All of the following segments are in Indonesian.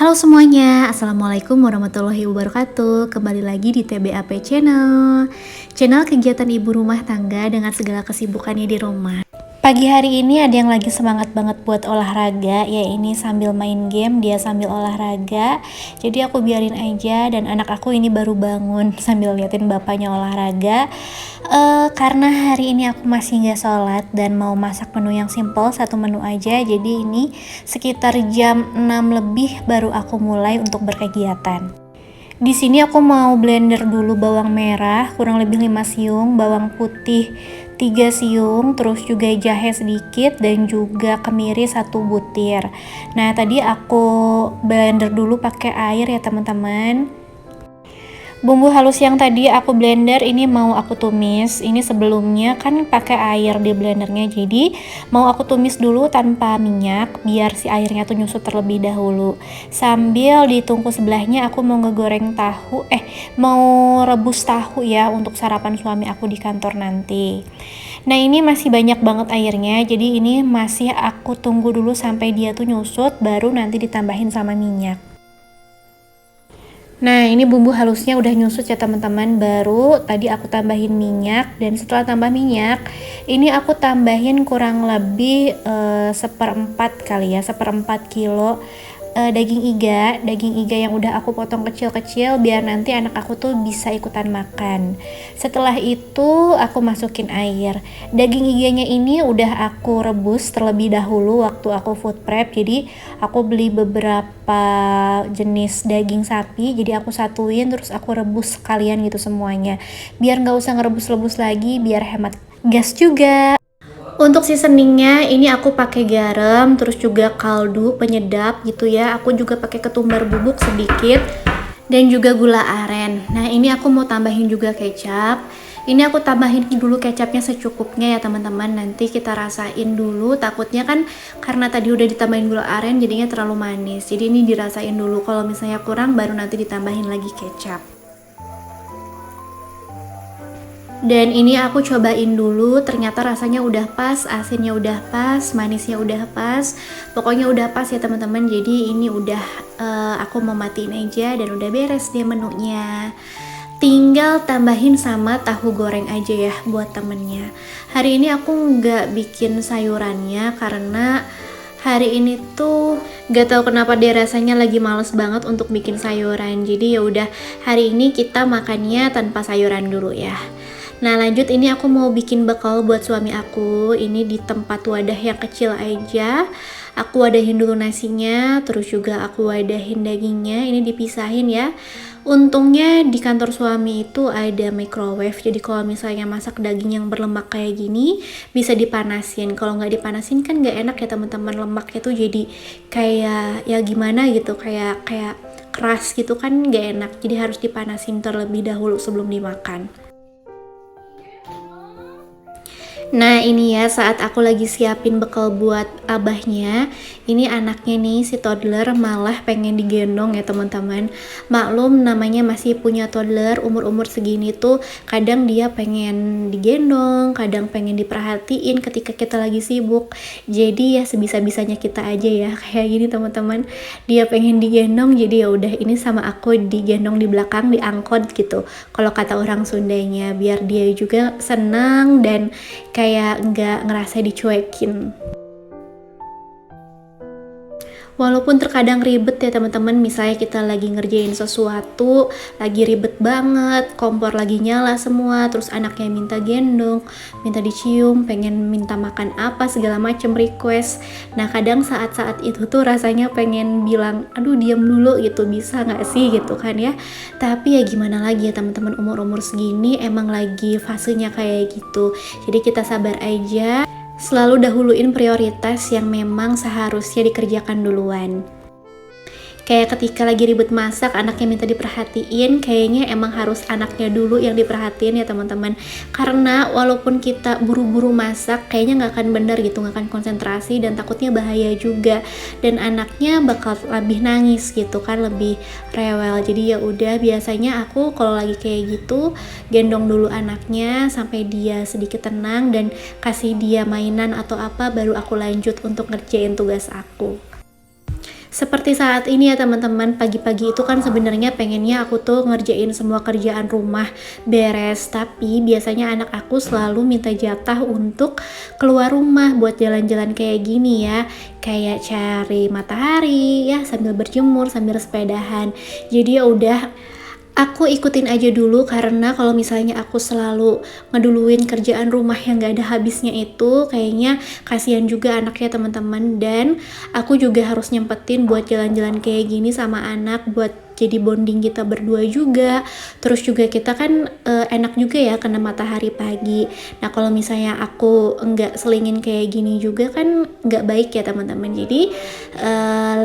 Halo semuanya, Assalamualaikum warahmatullahi wabarakatuh. Kembali lagi di TBAP Channel, channel kegiatan ibu rumah tangga dengan segala kesibukannya di rumah. Pagi hari ini ada yang lagi semangat banget buat olahraga, ya ini sambil main game, dia sambil olahraga. Jadi aku biarin aja, dan anak aku ini baru bangun sambil liatin bapaknya olahraga. Karena hari ini aku masih nggak sholat dan mau masak menu yang simple, satu menu aja. Jadi ini sekitar jam 6 lebih baru aku mulai untuk berkegiatan. Di sini aku mau blender dulu bawang merah kurang lebih 5 siung, bawang putih 3 siung, terus juga jahe sedikit dan juga kemiri 1 butir. Nah, tadi aku blender dulu pakai air ya teman-teman. Bumbu halus yang tadi aku blender ini mau aku tumis. Ini sebelumnya kan pakai air di blendernya, jadi mau aku tumis dulu tanpa minyak biar si airnya tuh nyusut terlebih dahulu. Sambil di tungku sebelahnya aku mau ngegoreng tahu, mau rebus tahu ya untuk sarapan suami aku di kantor nanti. Nah, ini masih banyak banget airnya, jadi ini masih aku tunggu dulu sampai dia tuh nyusut, baru nanti ditambahin sama minyak. Nah, ini bumbu halusnya udah nyusut ya teman-teman, baru tadi aku tambahin minyak, dan setelah tambah minyak ini aku tambahin kurang lebih seperempat kali ya, 1/4 kilo daging iga yang udah aku potong kecil-kecil biar nanti anak aku tuh bisa ikutan makan. Setelah itu aku masukin air. Daging iganya ini udah aku rebus terlebih dahulu waktu aku food prep, jadi aku beli beberapa jenis daging sapi, jadi aku satuin terus aku rebus sekalian gitu semuanya, biar nggak usah ngerebus-rebus lagi, biar hemat gas juga. Untuk seasoningnya ini aku pakai garam, terus juga kaldu penyedap gitu ya. Aku juga pakai ketumbar bubuk sedikit dan juga gula aren. Nah, ini aku mau tambahin juga kecap. Ini aku tambahin dulu kecapnya secukupnya ya teman-teman. Nanti kita rasain dulu. Takutnya kan karena tadi udah ditambahin gula aren jadinya terlalu manis. Jadi ini dirasain dulu. Kalau misalnya kurang baru nanti ditambahin lagi kecap. Dan ini aku cobain dulu, ternyata rasanya udah pas, asinnya udah pas, manisnya udah pas, pokoknya udah pas ya teman-teman. Jadi ini udah aku mau matiin aja dan udah beres deh menunya. Tinggal tambahin sama tahu goreng aja ya buat temennya. Hari ini aku nggak bikin sayurannya karena hari ini tuh gak tahu kenapa dia rasanya lagi males banget untuk bikin sayuran. Jadi ya udah hari ini kita makannya tanpa sayuran dulu ya. Nah, lanjut ini aku mau bikin bekal buat suami aku. Ini di tempat wadah yang kecil aja. Aku wadahin dulu nasinya, terus juga aku wadahin dagingnya. Ini dipisahin ya. Untungnya di kantor suami itu ada microwave. Jadi kalau misalnya masak daging yang berlemak kayak gini bisa dipanasin. Kalau nggak dipanasin kan nggak enak ya teman-teman, lemaknya tuh jadi kayak ya gimana gitu, kayak keras gitu kan nggak enak. Jadi harus dipanasin terlebih dahulu sebelum dimakan. Nah, ini ya saat aku lagi siapin bekal buat abahnya, ini anaknya nih si toddler malah pengen digendong ya teman-teman. Maklum namanya masih punya toddler umur-umur segini tuh kadang dia pengen digendong, kadang pengen diperhatiin ketika kita lagi sibuk. Jadi ya sebisa-bisanya kita aja ya kayak gini teman-teman. Dia pengen digendong, jadi ya udah ini sama aku digendong di belakang, diangkut gitu. Kalau kata orang Sundanya, biar dia juga senang dan kayak nggak ngerasa dicuekin. Walaupun terkadang ribet ya teman-teman, misalnya kita lagi ngerjain sesuatu, lagi ribet banget, kompor lagi nyala semua, terus anaknya minta gendong, minta dicium, pengen minta makan apa, segala macem request. Nah, kadang saat-saat itu tuh rasanya pengen bilang, aduh diam dulu gitu, bisa nggak sih gitu kan ya. Tapi ya gimana lagi ya teman-teman, umur-umur segini emang lagi fasenya kayak gitu. Jadi kita sabar aja. Selalu dahuluin prioritas yang memang seharusnya dikerjakan duluan. Kayak ketika lagi ribet masak, anaknya minta diperhatiin, kayaknya emang harus anaknya dulu yang diperhatiin ya teman-teman. Karena walaupun kita buru-buru masak, kayaknya nggak akan bener gitu, nggak akan konsentrasi dan takutnya bahaya juga. Dan anaknya bakal lebih nangis gitu kan, lebih rewel. Jadi ya udah biasanya aku kalau lagi kayak gitu, gendong dulu anaknya sampai dia sedikit tenang dan kasih dia mainan atau apa, baru aku lanjut untuk ngerjain tugas aku. Seperti saat ini ya teman-teman, pagi-pagi itu kan sebenarnya pengennya aku tuh ngerjain semua kerjaan rumah beres, tapi biasanya anak aku selalu minta jatah untuk keluar rumah buat jalan-jalan kayak gini ya, kayak cari matahari ya, sambil berjemur, sambil sepedahan. Jadi ya udah, aku ikutin aja dulu, karena kalau misalnya aku selalu ngeduluin kerjaan rumah yang gak ada habisnya itu kayaknya kasihan juga anaknya teman-teman. Dan aku juga harus nyempetin buat jalan-jalan kayak gini sama anak, buat jadi bonding kita berdua juga. Terus juga kita kan enak juga ya kena matahari pagi. Nah kalau misalnya aku enggak selingin kayak gini juga kan nggak baik ya teman-teman. Jadi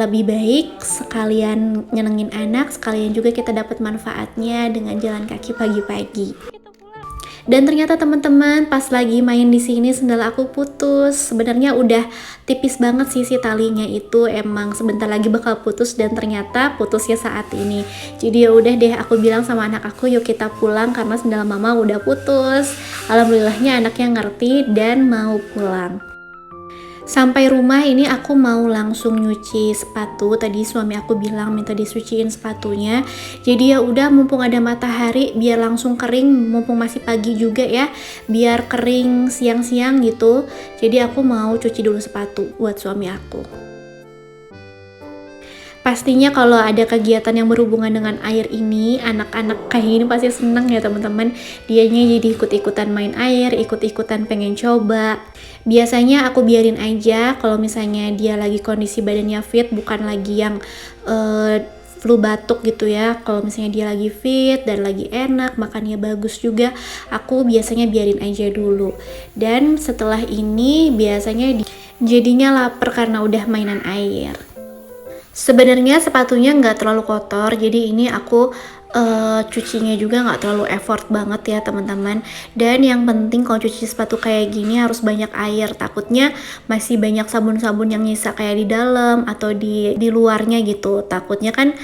lebih baik sekalian nyenengin anak, sekalian juga kita dapat manfaatnya dengan jalan kaki pagi-pagi. Dan ternyata teman-teman, pas lagi main di sini sendal aku putus. Sebenarnya udah tipis banget sih si talinya itu, emang sebentar lagi bakal putus, dan ternyata putusnya saat ini. Jadi ya udah deh, aku bilang sama anak aku, yuk kita pulang karena sendal mama udah putus. Alhamdulillahnya anaknya ngerti dan mau pulang. Sampai rumah ini aku mau langsung nyuci sepatu. Tadi suami aku bilang minta disuciin sepatunya. Jadi ya udah, mumpung ada matahari biar langsung kering, mumpung masih pagi juga ya, biar kering siang-siang gitu. Jadi aku mau cuci dulu sepatu buat suami aku. Pastinya kalau ada kegiatan yang berhubungan dengan air ini, anak-anak kayak gini pasti seneng ya teman-teman. Dianya jadi ikut-ikutan main air, ikut-ikutan pengen coba. Biasanya aku biarin aja kalau misalnya dia lagi kondisi badannya fit, bukan lagi yang flu batuk gitu ya. Kalau misalnya dia lagi fit dan lagi enak, makannya bagus juga, aku biasanya biarin aja dulu. Dan setelah ini biasanya jadinya lapar karena udah mainan air. Sebenarnya sepatunya nggak terlalu kotor, jadi ini aku cucinya juga nggak terlalu effort banget ya teman-teman. Dan yang penting kalau cuci sepatu kayak gini harus banyak air, takutnya masih banyak sabun-sabun yang nyisa kayak di dalam atau di luarnya gitu. Takutnya kan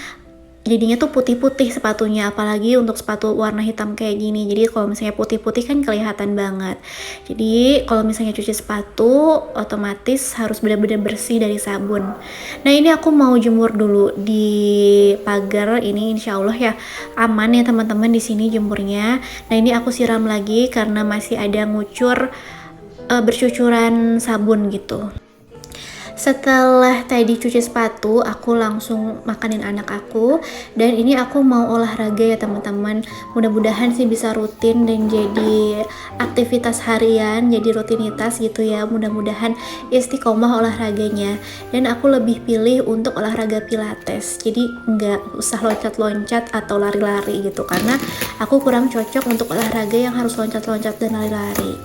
jadinya tuh putih-putih sepatunya, apalagi untuk sepatu warna hitam kayak gini. Jadi kalau misalnya putih-putih kan kelihatan banget. Jadi kalau misalnya cuci sepatu otomatis harus benar-benar bersih dari sabun. Nah ini aku mau jemur dulu di pagar ini, insya Allah ya aman ya teman-teman di sini jemurnya. Nah ini aku siram lagi karena masih ada ngucur bercucuran sabun gitu. Setelah tadi cuci sepatu, aku langsung makanin anak aku. Dan ini aku mau olahraga ya teman-teman. Mudah-mudahan sih bisa rutin dan jadi aktivitas harian, jadi rutinitas gitu ya. Mudah-mudahan istiqomah olahraganya. Dan aku lebih pilih untuk olahraga pilates. Jadi nggak usah loncat-loncat atau lari-lari gitu, karena aku kurang cocok untuk olahraga yang harus loncat-loncat dan lari-lari.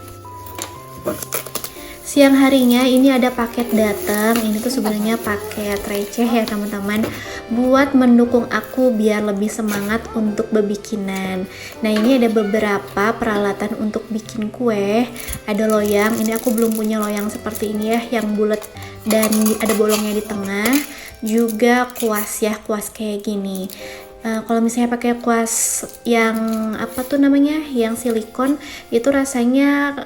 Siang harinya ini ada paket datang. Ini tuh sebenarnya paket receh ya teman-teman, buat mendukung aku biar lebih semangat untuk berbikinan. Nah ini ada beberapa peralatan untuk bikin kue. Ada loyang, ini aku belum punya loyang seperti ini ya, yang bulat dan ada bolongnya di tengah. Juga kuas ya, kuas kayak gini. Kalau misalnya pakai kuas yang apa tuh namanya, yang silikon, itu rasanya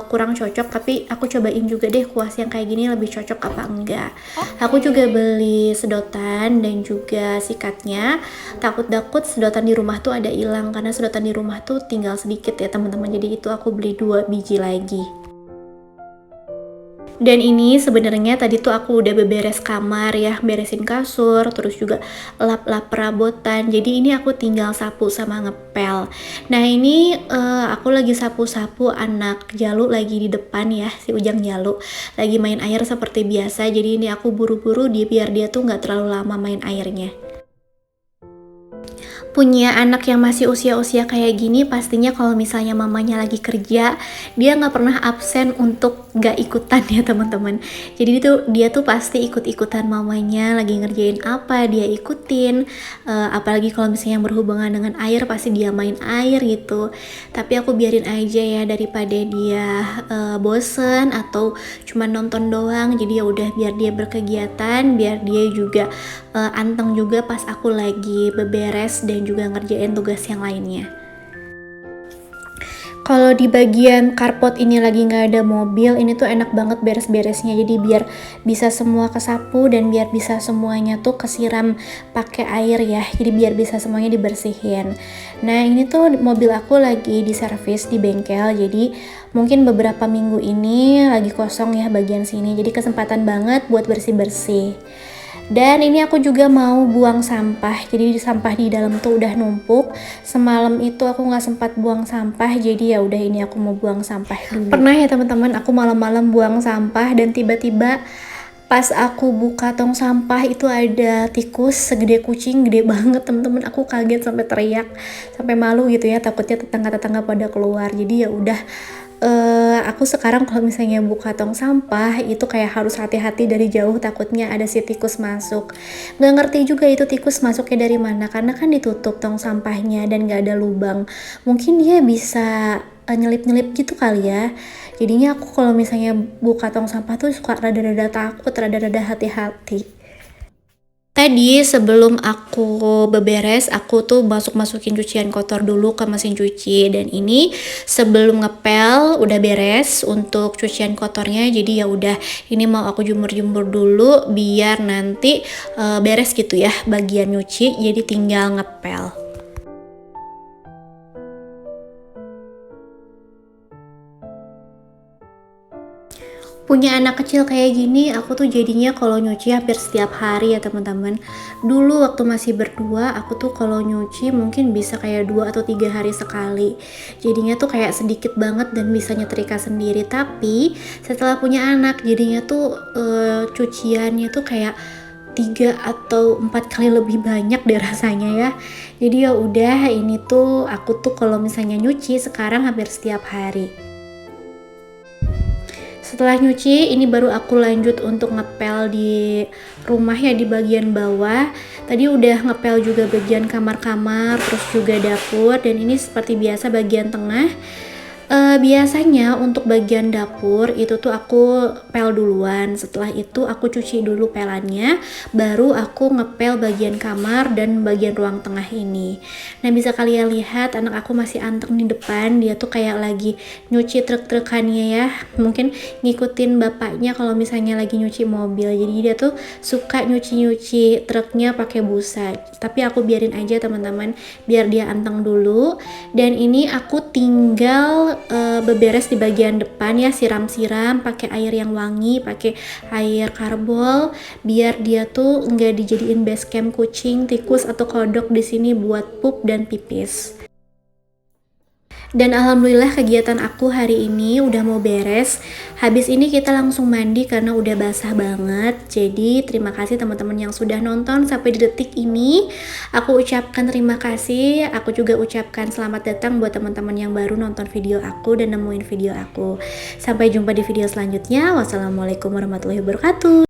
kurang cocok, tapi aku cobain juga deh kuas yang kayak gini lebih cocok apa enggak. Aku juga beli sedotan dan juga sikatnya. Takut sedotan di rumah tuh ada hilang, karena sedotan di rumah tuh tinggal sedikit ya teman-teman. Jadi itu aku beli 2 biji lagi. Dan ini sebenarnya tadi tuh aku udah beberes kamar ya, beresin kasur, terus juga lap-lap perabotan. Jadi ini aku tinggal sapu sama ngepel. Nah ini aku lagi sapu-sapu, anak Jalu lagi di depan ya, si Ujang Jalu lagi main air seperti biasa. Jadi ini aku buru-buru biar dia tuh nggak terlalu lama main airnya. Punya anak yang masih usia-usia kayak gini, pastinya kalau misalnya mamanya lagi kerja, dia nggak pernah absen untuk nggak ikutan ya teman-teman. Jadi dia tuh pasti ikut-ikutan mamanya lagi ngerjain apa, dia ikutin. Apalagi kalau misalnya yang berhubungan dengan air, pasti dia main air gitu. Tapi aku biarin aja ya, daripada dia bosen atau cuma nonton doang. Jadi ya udah, biar dia berkegiatan, biar dia juga anteng juga pas aku lagi beberes dan juga ngerjain tugas yang lainnya. Kalau di bagian carport ini lagi nggak ada mobil, ini tuh enak banget beres-beresnya. Jadi biar bisa semua kesapu dan biar bisa semuanya tuh kesiram pakai air ya. Jadi biar bisa semuanya dibersihin. Nah ini tuh mobil aku lagi diservis di bengkel. Jadi mungkin beberapa minggu ini lagi kosong ya bagian sini. Jadi kesempatan banget buat bersih-bersih. Dan ini aku juga mau buang sampah, jadi sampah di dalam tuh udah numpuk. Semalam itu aku nggak sempat buang sampah, jadi ya udah ini aku mau buang sampah dulu. Pernah ya teman-teman, aku malam-malam buang sampah dan tiba-tiba pas aku buka tong sampah itu ada tikus segede kucing, gede banget teman-teman. Aku kaget sampai teriak, sampai malu gitu ya, takutnya tetangga-tetangga pada keluar. Jadi ya udah aku sekarang kalau misalnya buka tong sampah itu kayak harus hati-hati dari jauh, takutnya ada si tikus masuk. Nggak ngerti juga itu tikus masuknya dari mana karena kan ditutup tong sampahnya dan nggak ada lubang. Mungkin dia bisa nyelip-nyelip gitu kali ya. Jadinya aku kalau misalnya buka tong sampah tuh suka rada-rada takut, rada-rada hati-hati. Tadi sebelum aku beberes, aku tuh masukin cucian kotor dulu ke mesin cuci. Dan ini sebelum ngepel udah beres untuk cucian kotornya. Jadi ya udah, ini mau aku jemur-jemur dulu biar nanti beres gitu ya bagian nyuci. Jadi tinggal ngepel. Punya anak kecil kayak gini, aku tuh jadinya kalau nyuci hampir setiap hari ya teman-teman. Dulu waktu masih berdua, aku tuh kalau nyuci mungkin bisa kayak 2 atau 3 hari sekali. Jadinya tuh kayak sedikit banget dan bisa nyetrika sendiri. Tapi setelah punya anak, jadinya tuh cuciannya tuh kayak 3 atau 4 kali lebih banyak deh rasanya ya. Jadi ya udah, ini tuh aku tuh kalau misalnya nyuci sekarang hampir setiap hari. Setelah nyuci, ini baru aku lanjut untuk ngepel di rumah ya di bagian bawah. Tadi udah ngepel juga bagian kamar-kamar, terus juga dapur, dan ini seperti biasa bagian tengah. Biasanya untuk bagian dapur itu tuh aku pel duluan, setelah itu aku cuci dulu pelannya, baru aku ngepel bagian kamar dan bagian ruang tengah ini. Nah bisa kalian lihat anak aku masih anteng di depan, dia tuh kayak lagi nyuci truk-trukannya ya, mungkin ngikutin bapaknya kalau misalnya lagi nyuci mobil. Jadi dia tuh suka nyuci-nyuci truknya pakai busa, tapi aku biarin aja teman-teman biar dia anteng dulu. Dan ini aku tinggal beberes di bagian depan ya, siram-siram pakai air yang wangi, pakai air karbol biar dia tuh nggak dijadiin base camp kucing, tikus atau kodok di sini buat pup dan pipis. Dan alhamdulillah kegiatan aku hari ini udah mau beres. Habis ini kita langsung mandi karena udah basah banget. Jadi terima kasih teman-teman yang sudah nonton sampai di detik ini. Aku ucapkan terima kasih. Aku juga ucapkan selamat datang buat teman-teman yang baru nonton video aku dan nemuin video aku. Sampai jumpa di video selanjutnya. Wassalamualaikum warahmatullahi wabarakatuh.